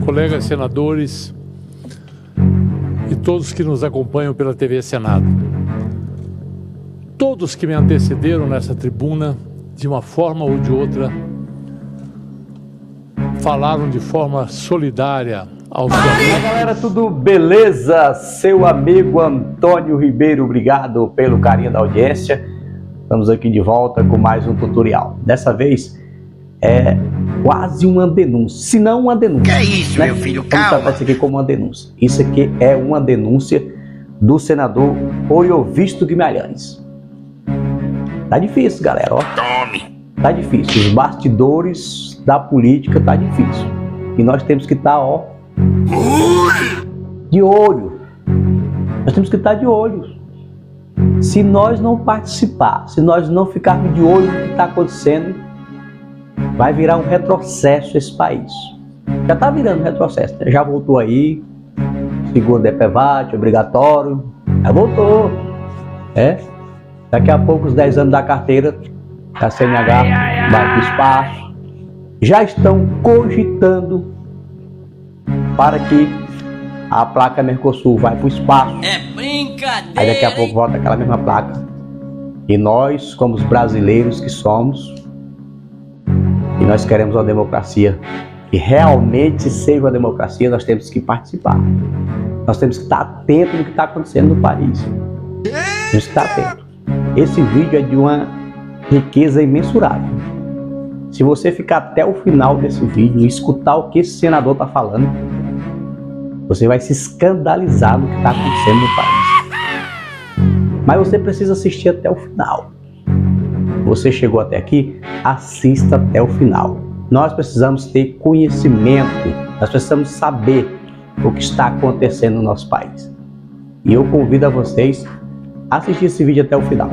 colegas senadores e todos que nos acompanham pela TV Senado. Todos que me antecederam nessa tribuna, de uma forma ou de outra, falaram de forma solidária aos amigos. Fala galera, tudo beleza? Seu amigo Antônio Ribeiro, obrigado pelo carinho da audiência. Estamos aqui de volta com mais um tutorial. Dessa vez é quase uma denúncia, se não uma denúncia. Que é isso, né? meu filho? Vamos Calma. tratar isso aqui como uma denúncia. Isso aqui é uma denúncia do senador Oriovisto Guimarães. Tá difícil, galera, ó. Tome. Tá difícil. Os bastidores da política tá difícil. E nós temos que estar, ó, de olho. Nós temos que estar de olho. Se nós não participar, se nós não ficarmos de olho no que está acontecendo, vai virar um retrocesso esse país. Já está virando retrocesso, né? Já voltou aí, seguro DPVAT, obrigatório, já voltou. Daqui a pouco os 10 anos da carteira da CNH vai para o espaço. Já estão cogitando para que a placa Mercosul vai para o espaço. É brincadeira. Aí daqui a pouco volta aquela mesma placa. E nós, como os brasileiros que somos, e nós queremos uma democracia que realmente seja uma democracia, nós temos que participar. Nós temos que estar atentos no que está acontecendo no país. Temos que estar atentos. Esse vídeo é de uma riqueza imensurável. Se você ficar até o final desse vídeo e escutar o que esse senador está falando, você vai se escandalizar no que está acontecendo no país. Mas você precisa assistir até o final. Você chegou até aqui, assista até o final. Nós precisamos ter conhecimento, nós precisamos saber o que está acontecendo no nosso país. E eu convido a vocês a assistir esse vídeo até o final.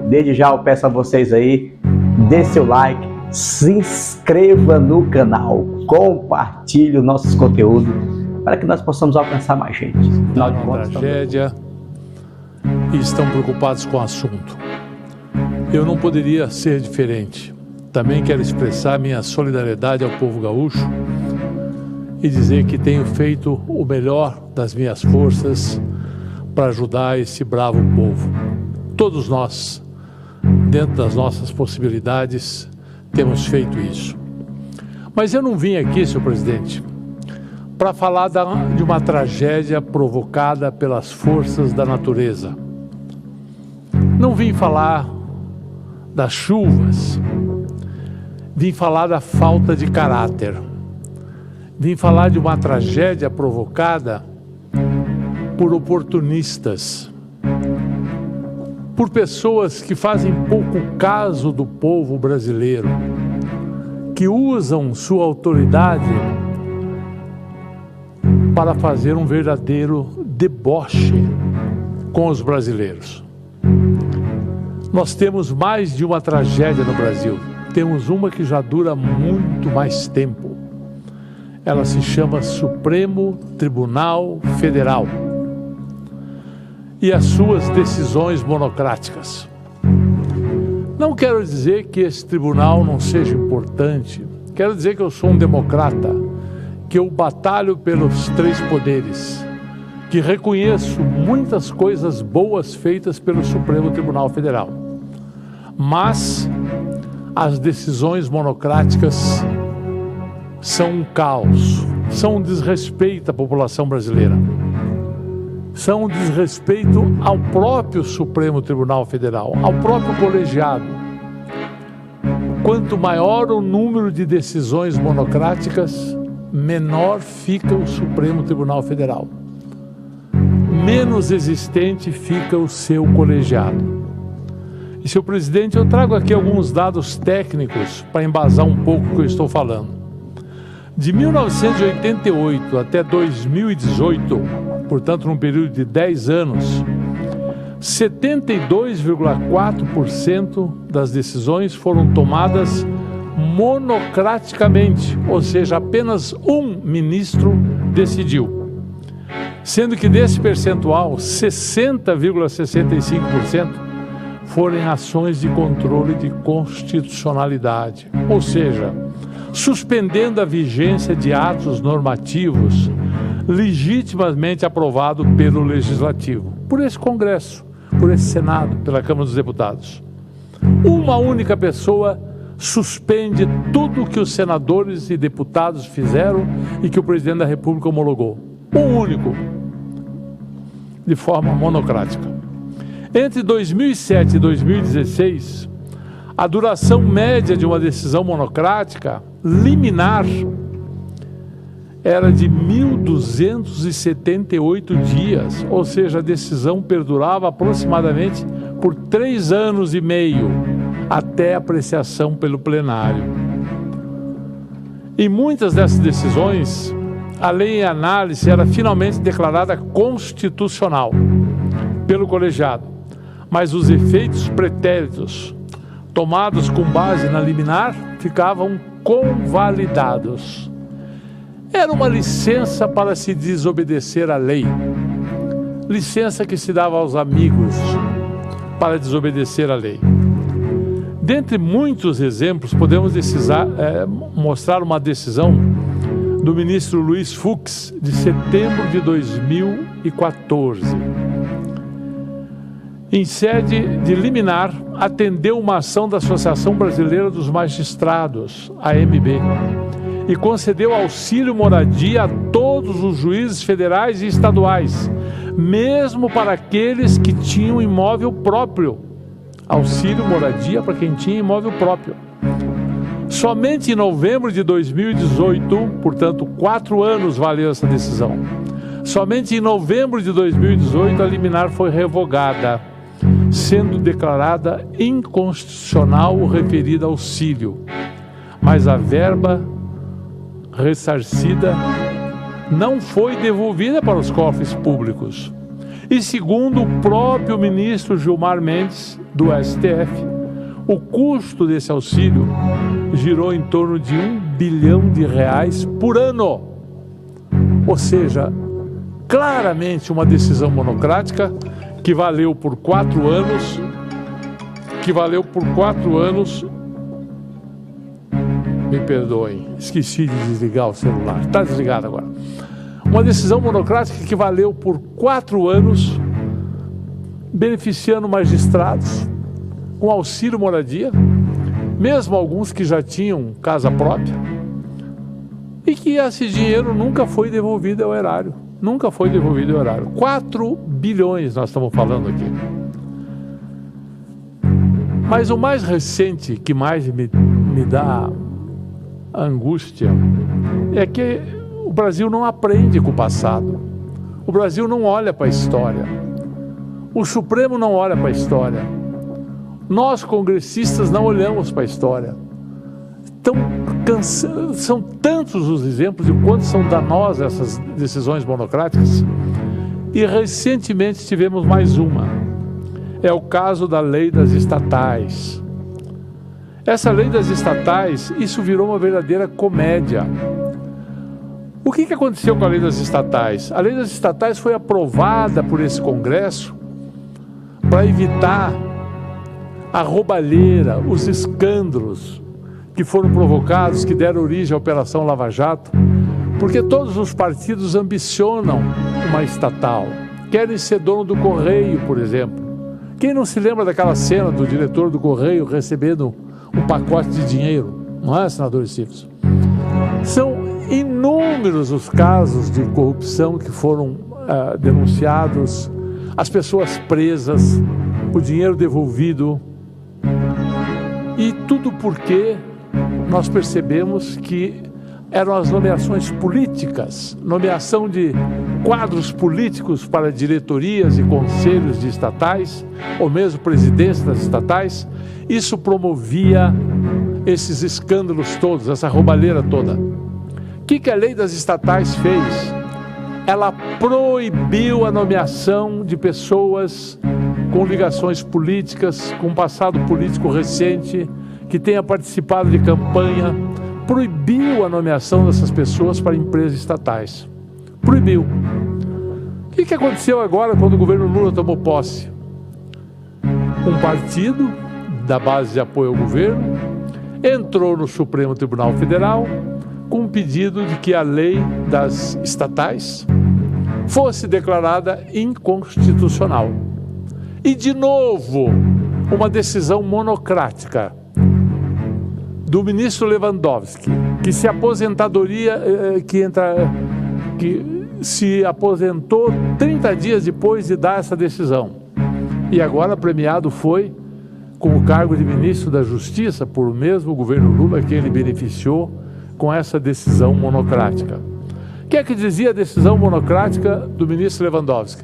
Desde já eu peço a vocês aí, dê seu like, se inscreva no canal, compartilhe os nossos conteúdos, para que nós possamos alcançar mais gente. Afinal de contas, tragédia, e estão preocupados com o assunto. Eu não poderia ser diferente. Também quero expressar minha solidariedade ao povo gaúcho e dizer que tenho feito o melhor das minhas forças para ajudar esse bravo povo. Todos nós, dentro das nossas possibilidades, temos feito isso. Mas eu não vim aqui, senhor presidente, para falar de uma tragédia provocada pelas forças da natureza. Não vim falar das chuvas, vim falar da falta de caráter, vim falar de uma tragédia provocada por oportunistas, por pessoas que fazem pouco caso do povo brasileiro, que usam sua autoridade para fazer um verdadeiro deboche com os brasileiros. Nós temos mais de uma tragédia no Brasil. Temos uma que já dura muito mais tempo. Ela se chama Supremo Tribunal Federal e as suas decisões monocráticas. Não quero dizer que esse tribunal não seja importante. Quero dizer que eu sou um democrata, que eu batalho pelos três poderes, que reconheço muitas coisas boas feitas pelo Supremo Tribunal Federal. Mas as decisões monocráticas são um caos, são um desrespeito à população brasileira, são um desrespeito ao próprio Supremo Tribunal Federal, ao próprio colegiado. Quanto maior o número de decisões monocráticas, menor fica o Supremo Tribunal Federal. Menos existente fica o seu colegiado. E, senhor presidente, eu trago aqui alguns dados técnicos para embasar um pouco o que eu estou falando. De 1988 até 2018, portanto, num período de 10 anos, 72,4% das decisões foram tomadas monocraticamente, ou seja, apenas um ministro decidiu. Sendo que desse percentual, 60,65% foram ações de controle de constitucionalidade. Ou seja, suspendendo a vigência de atos normativos legitimamente aprovados pelo Legislativo, por esse Congresso, por esse Senado, pela Câmara dos Deputados. Uma única pessoa suspende tudo que os senadores e deputados fizeram e que o presidente da República homologou. Um único, de forma monocrática. Entre 2007 e 2016, a duração média de uma decisão monocrática liminar era de 1.278 dias, ou seja, a decisão perdurava aproximadamente por 3 anos e meio, até apreciação pelo plenário. Em muitas dessas decisões, a lei em análise era finalmente declarada constitucional pelo colegiado, mas os efeitos pretéritos tomados com base na liminar ficavam convalidados. Era uma licença para se desobedecer à lei, licença que se dava aos amigos para desobedecer à lei. Dentre muitos exemplos, podemos mostrar uma decisão do ministro Luiz Fux, de setembro de 2014. Em sede de liminar, atendeu uma ação da Associação Brasileira dos Magistrados, AMB, e concedeu auxílio moradia a todos os juízes federais e estaduais, mesmo para aqueles que tinham imóvel próprio. Auxílio moradia para quem tinha imóvel próprio. Somente em novembro de 2018, portanto 4 anos valeu essa decisão, somente em novembro de 2018 a liminar foi revogada, sendo declarada inconstitucional o referido auxílio, mas a verba ressarcida não foi devolvida para os cofres públicos. E segundo o próprio ministro Gilmar Mendes, do STF, o custo desse auxílio girou em torno de R$1 bilhão por ano. Ou seja, claramente uma decisão monocrática que valeu por 4 anos, me perdoem, esqueci de desligar o celular, está desligado agora. Uma decisão monocrática que valeu por 4 anos, beneficiando magistrados com auxílio moradia, mesmo alguns que já tinham casa própria, e que esse dinheiro nunca foi devolvido ao erário. 4 bilhões nós estamos falando aqui. Mas o mais recente, que mais me dá angústia, é que o Brasil não aprende com o passado. O Brasil não olha para a história. O Supremo não olha para a história. Nós, congressistas, não olhamos para a história. São tantos os exemplos de quanto são danosas essas decisões monocráticas. E recentemente tivemos mais uma. É o caso da lei das estatais. Essa lei das estatais, isso virou uma verdadeira comédia. O que aconteceu com a lei das estatais? A lei das estatais foi aprovada por esse Congresso para evitar a roubalheira, os escândalos que foram provocados, que deram origem à Operação Lava Jato, porque todos os partidos ambicionam uma estatal, querem ser dono do Correio, por exemplo. Quem não se lembra daquela cena do diretor do Correio recebendo um pacote de dinheiro, não é, senador Stifson? São inúmeros os casos de corrupção que foram denunciados, as pessoas presas, o dinheiro devolvido, e tudo porque nós percebemos que eram as nomeações políticas, nomeação de quadros políticos para diretorias e conselhos de estatais, ou mesmo presidência das estatais. Isso promovia esses escândalos todos, essa roubalheira toda. O que a lei das estatais fez? Ela proibiu a nomeação de pessoas com ligações políticas, com passado político recente, que tenha participado de campanha. Proibiu a nomeação dessas pessoas para empresas estatais. Proibiu. O que aconteceu agora quando o governo Lula tomou posse? Um partido da base de apoio ao governo entrou no Supremo Tribunal Federal com um pedido de que a lei das estatais fosse declarada inconstitucional. E, de novo, uma decisão monocrática do ministro Lewandowski, que se se aposentou 30 dias depois de dar essa decisão. E agora premiado foi com o cargo de ministro da Justiça por o mesmo governo Lula que ele beneficiou com essa decisão monocrática. O que é que dizia a decisão monocrática do ministro Lewandowski?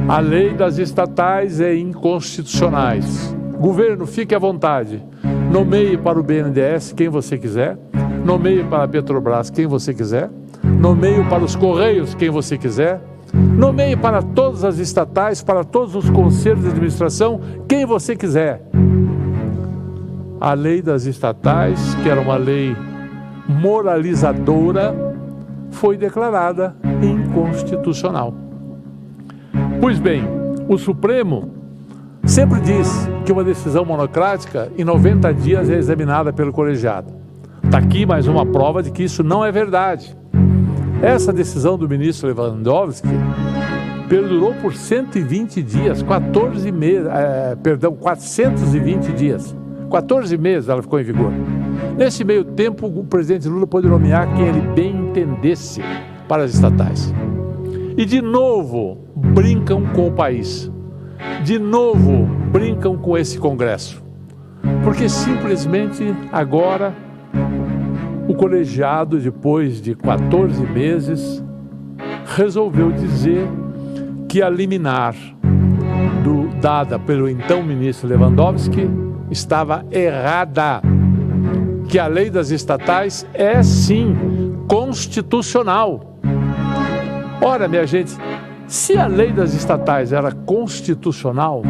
A lei das estatais é inconstitucionais. Governo, fique à vontade. Nomeie para o BNDES quem você quiser. Nomeie para a Petrobras quem você quiser. Nomeie para os Correios quem você quiser. Nomeie para todas as estatais, para todos os conselhos de administração, quem você quiser. A lei das estatais, que era uma lei moralizadora, foi declarada inconstitucional. Pois bem, o Supremo sempre diz que uma decisão monocrática em 90 dias é examinada pelo colegiado. Está aqui mais uma prova de que isso não é verdade. Essa decisão do ministro Lewandowski perdurou por 120 dias, 420 dias. 14 meses ela ficou em vigor. Nesse meio tempo, o presidente Lula pôde nomear quem ele bem entendesse para as estatais. E de novo brincam com o país. De novo brincam com esse Congresso. Porque simplesmente agora o colegiado, depois de 14 meses, resolveu dizer que a liminar dada pelo então ministro Lewandowski estava errada, que a lei das estatais é sim constitucional. Ora, minha gente, se a lei das estatais era constitucional,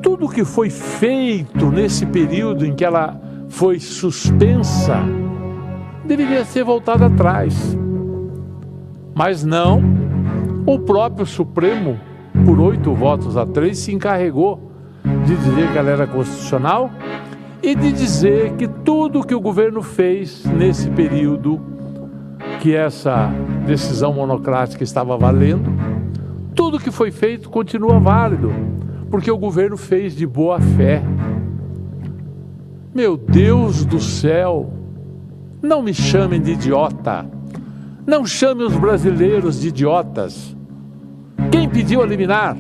tudo que foi feito nesse período em que ela foi suspensa deveria ser voltado atrás. Mas não, o próprio Supremo, por 8-3, se encarregou de dizer que ela era constitucional e de dizer que tudo que o governo fez nesse período que essa decisão monocrática estava valendo, tudo que foi feito continua válido, porque o governo fez de boa fé. Meu Deus do céu, não me chamem de idiota, não chame os brasileiros de idiotas. Quem pediu a liminar?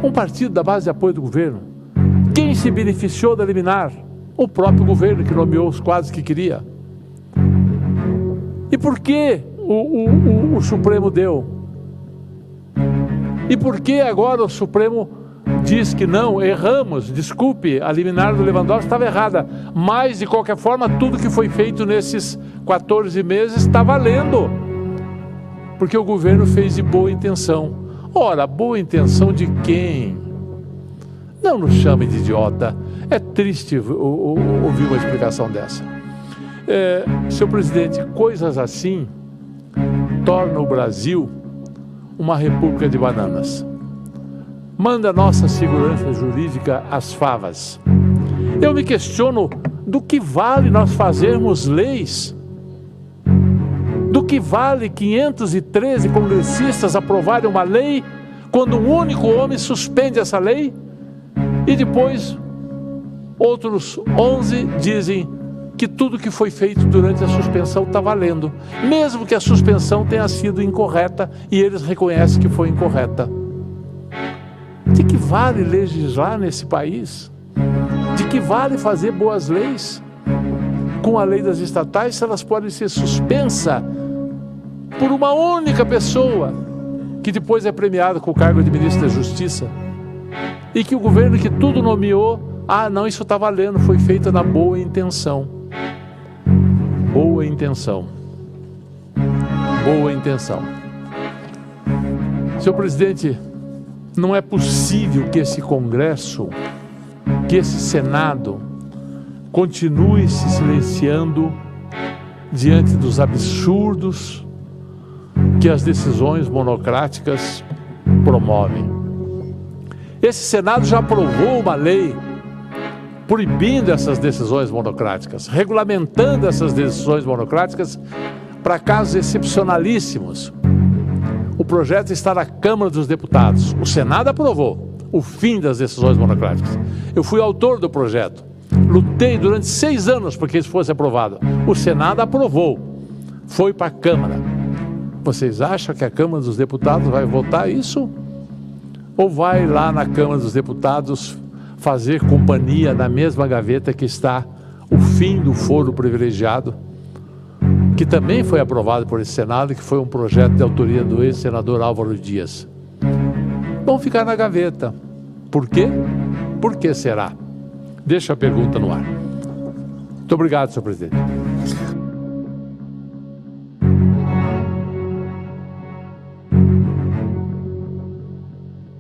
Um partido da base de apoio do governo. Quem se beneficiou da liminar? O próprio governo que nomeou os quadros que queria. E por que o Supremo deu? E por que agora o Supremo diz que não, erramos, desculpe, a liminar do Lewandowski estava errada, mas de qualquer forma tudo que foi feito nesses 14 meses está valendo, porque o governo fez de boa intenção. Ora, boa intenção de quem? Não nos chame de idiota. É triste ouvir uma explicação dessa. Senhor presidente, coisas assim tornam o Brasil uma república de bananas. Manda a nossa segurança jurídica às favas. Eu me questiono do que vale nós fazermos leis. Do que vale 513 congressistas aprovarem uma lei quando um único homem suspende essa lei e depois outros 11 dizem que tudo que foi feito durante a suspensão está valendo, mesmo que a suspensão tenha sido incorreta e eles reconhecem que foi incorreta. De que vale legislar nesse país? De que vale fazer boas leis? Com a lei das estatais, se elas podem ser suspensas por uma única pessoa, que depois é premiada com o cargo de ministro da Justiça, e que o governo que tudo nomeou, não, isso está valendo, foi feita na boa intenção. Boa intenção. Boa intenção. Senhor presidente, não é possível que esse Congresso, que esse Senado, continue se silenciando diante dos absurdos que as decisões monocráticas promovem. Esse Senado já aprovou uma lei proibindo essas decisões monocráticas, regulamentando essas decisões monocráticas para casos excepcionalíssimos. O projeto está na Câmara dos Deputados. O Senado aprovou o fim das decisões monocráticas. Eu fui autor do projeto. Lutei durante 6 anos para que isso fosse aprovado. O Senado aprovou. Foi para a Câmara. Vocês acham que a Câmara dos Deputados vai votar isso? Ou vai lá na Câmara dos Deputados fazer companhia na mesma gaveta que está o fim do foro privilegiado, que também foi aprovado por esse Senado, que foi um projeto de autoria do ex-senador Álvaro Dias? Vão ficar na gaveta. Por quê? Por que será? Deixa a pergunta no ar. Muito obrigado, senhor presidente.